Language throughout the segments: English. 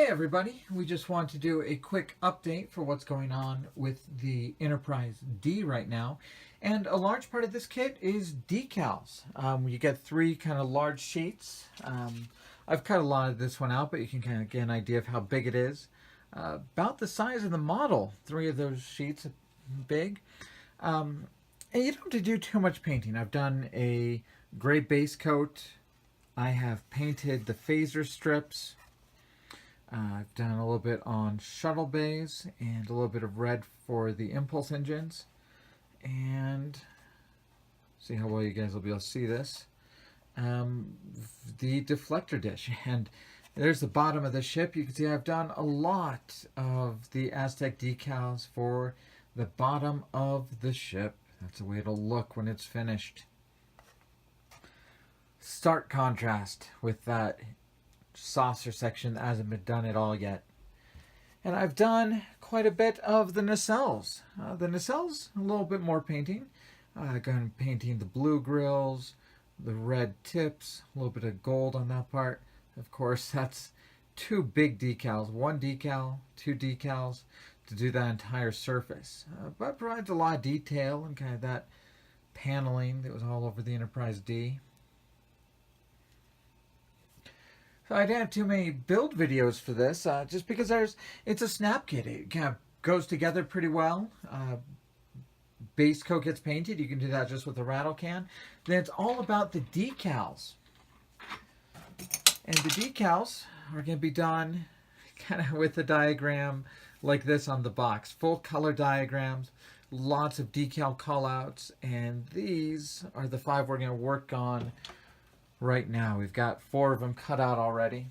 Hey everybody, we just want to do a quick update for what's going on with the Enterprise D right now. And a large part of this kit is decals. You get three kind of large sheets. I've cut a lot of this one out, but you can kind of get an idea of how big it is. About the size of the model, three of those sheets big. And you don't have to do too much painting. I've done a gray base coat. I have painted the phaser strips. I've done a little bit on shuttle bays and a little bit of red for the impulse engines. And see how well you guys will be able to see this. The deflector dish. And there's the bottom of the ship. You can see I've done a lot of the Aztec decals for the bottom of the ship. That's the way it'll look when it's finished. Stark contrast with that saucer section that hasn't been done at all yet. And I've done quite a bit of the nacelles. The nacelles, a little bit more painting. Gone painting the blue grills, the red tips, a little bit of gold on that part. Of course, that's two big decals. One decal, two decals to do that entire surface. But it provides a lot of detail and kind of that paneling that was all over the Enterprise D. So I didn't have too many build videos for this, just because it's a snap kit. It kind of goes together pretty well. Base coat gets painted. You can do that just with a rattle can. Then it's all about the decals. And the decals are going to be done kind of with a diagram like this on the box. Full color diagrams, lots of decal callouts, and these are the 5 we're going to work on right now. We've got 4 of them cut out already.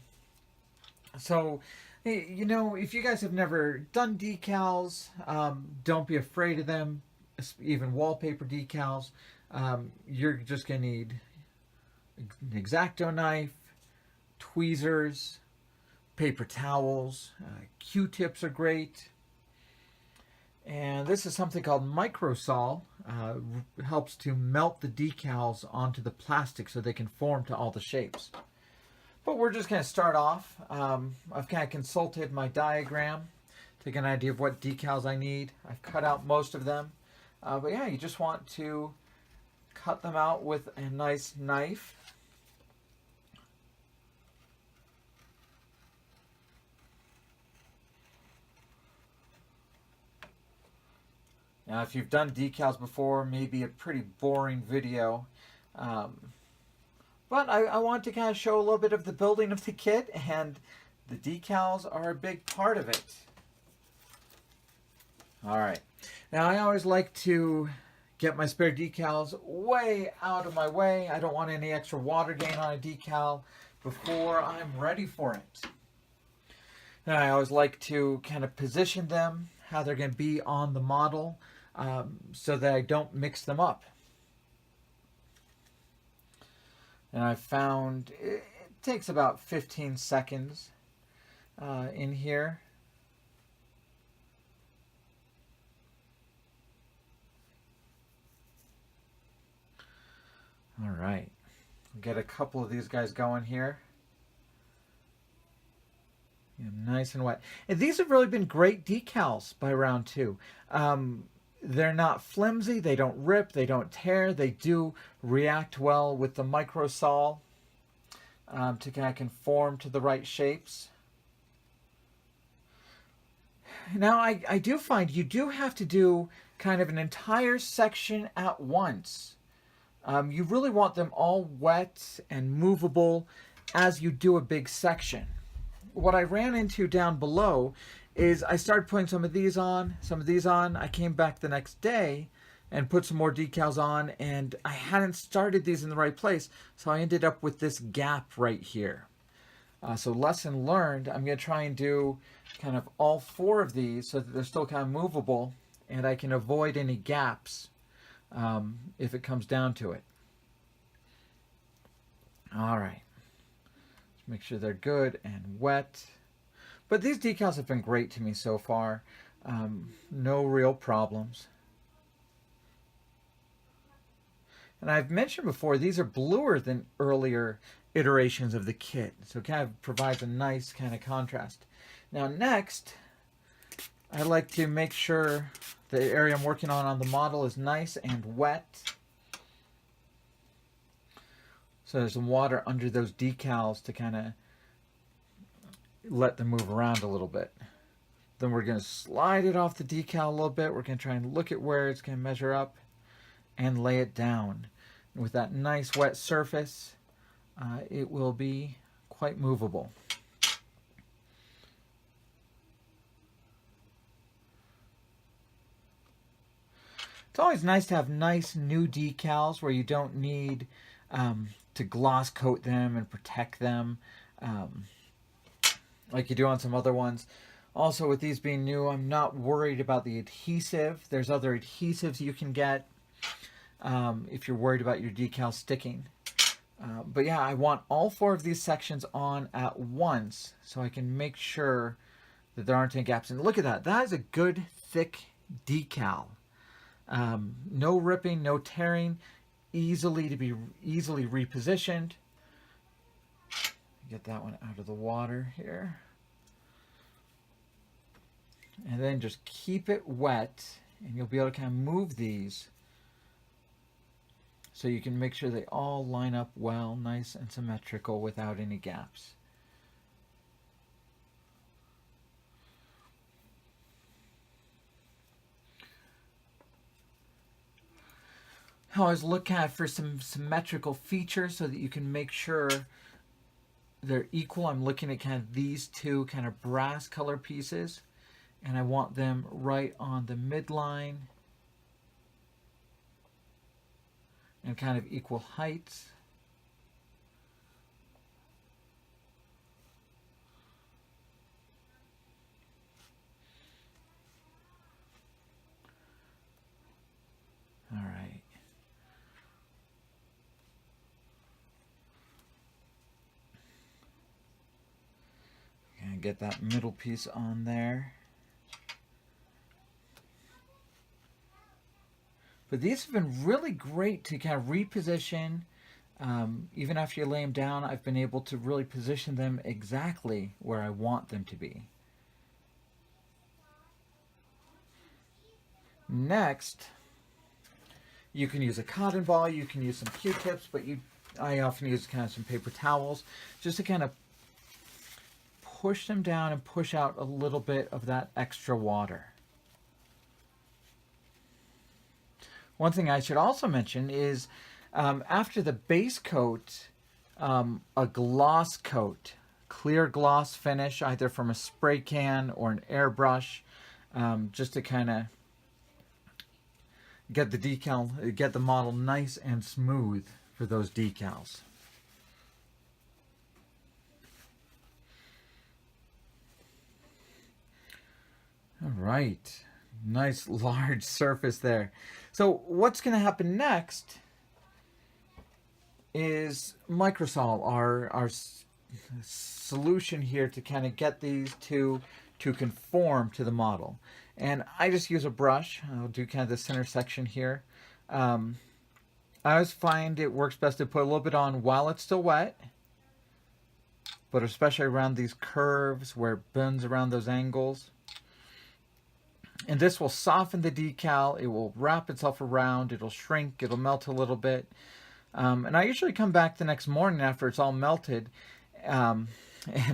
So, you know, if you guys have never done decals, don't be afraid of them. Even wallpaper decals. You're just going to need an X-Acto knife, tweezers, paper towels, Q-tips are great. And this is something called microsol. Helps to melt the decals onto the plastic so they can form to all the shapes. But we're just going to start off. I've kind of consulted my diagram to get an idea of what decals I need. I've cut out most of them. But yeah, you just want to cut them out with a nice knife. Now, if you've done decals before, maybe a pretty boring video. But I want to kind of show a little bit of the building of the kit, and the decals are a big part of it. All right. Now, I always like to get my spare decals way out of my way. I don't want any extra water gain on a decal before I'm ready for it. And I always like to kind of position them, how they're going to be on the model, so that I don't mix them up. And I found it takes about 15 seconds in here. All right, get a couple of these guys going here. Yeah, nice and wet. And these have really been great decals by round 2. They're not flimsy, they don't rip, they don't tear, they do react well with the microsol to kind of conform to the right shapes. Now I do find you do have to do kind of an entire section at once. You really want them all wet and movable as you do a big section. What I ran into down below is I started putting some of these on, some of these on. I came back the next day and put some more decals on, and I hadn't started these in the right place, so I ended up with this gap right here. So lesson learned, I'm going to try and do kind of all 4 of these so that they're still kind of movable, and I can avoid any gaps if it comes down to it. All right. Let's make sure they're good and wet. But these decals have been great to me so far. No real problems. And I've mentioned before, these are bluer than earlier iterations of the kit. So it kind of provides a nice kind of contrast. Now next, I like to make sure the area I'm working on the model is nice and wet. So there's some water under those decals to kind of let them move around a little bit. Then we're going to slide it off the decal a little bit. We're going to try and look at where it's going to measure up and lay it down. And with that nice wet surface, it will be quite movable. It's always nice to have nice new decals where you don't need to gloss coat them and protect them like you do on some other ones. Also, with these being new, I'm not worried about the adhesive. There's other adhesives you can get if you're worried about your decal sticking. But yeah, I want all 4 of these sections on at once so I can make sure that there aren't any gaps. And look at that. That is a good, thick decal. No ripping, no tearing, easily repositioned. Get that one out of the water here. And then just keep it wet, and you'll be able to kind of move these so you can make sure they all line up well, nice and symmetrical without any gaps. I always look at for some symmetrical features so that you can make sure they're equal. I'm looking at kind of these 2 kind of brass color pieces, and I want them right on the midline and kind of equal heights. All right. And get that middle piece on there. But these have been really great to kind of reposition. Even after you lay them down, I've been able to really position them exactly where I want them to be. Next, you can use a cotton ball, you can use some Q-tips, but I often use kind of some paper towels just to kind of push them down and push out a little bit of that extra water. One thing I should also mention is after the base coat, a gloss coat, clear gloss finish, either from a spray can or an airbrush, just to kind of get the model nice and smooth for those decals. All right, nice large surface there. So what's going to happen next is microsol, our solution here to kind of get these to conform to the model. And I just use a brush. I'll do kind of the center section here. I always find it works best to put a little bit on while it's still wet, but especially around these curves where it bends around those angles. And this will soften the decal. It will wrap itself around. It'll shrink. It'll melt a little bit. And I usually come back the next morning after it's all melted and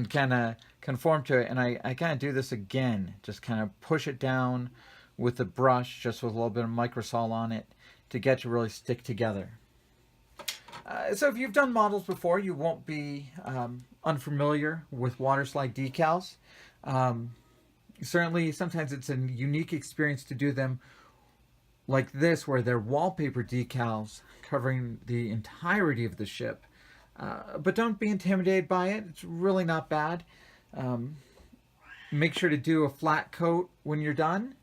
kind of conform to it. And I kind of do this again. Just kind of push it down with the brush, just with a little bit of microsol on it to get to really stick together. So if you've done models before, you won't be unfamiliar with water slide decals. Certainly, sometimes it's a unique experience to do them like this, where they're wallpaper decals covering the entirety of the ship. But don't be intimidated by it. It's really not bad. Make sure to do a flat coat when you're done.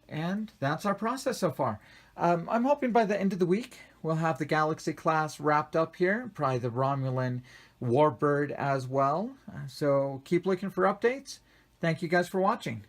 And that's our process so far. I'm hoping by the end of the week, we'll have the Galaxy class wrapped up here. Probably the Romulan Warbird as well. So keep looking for updates. Thank you guys for watching.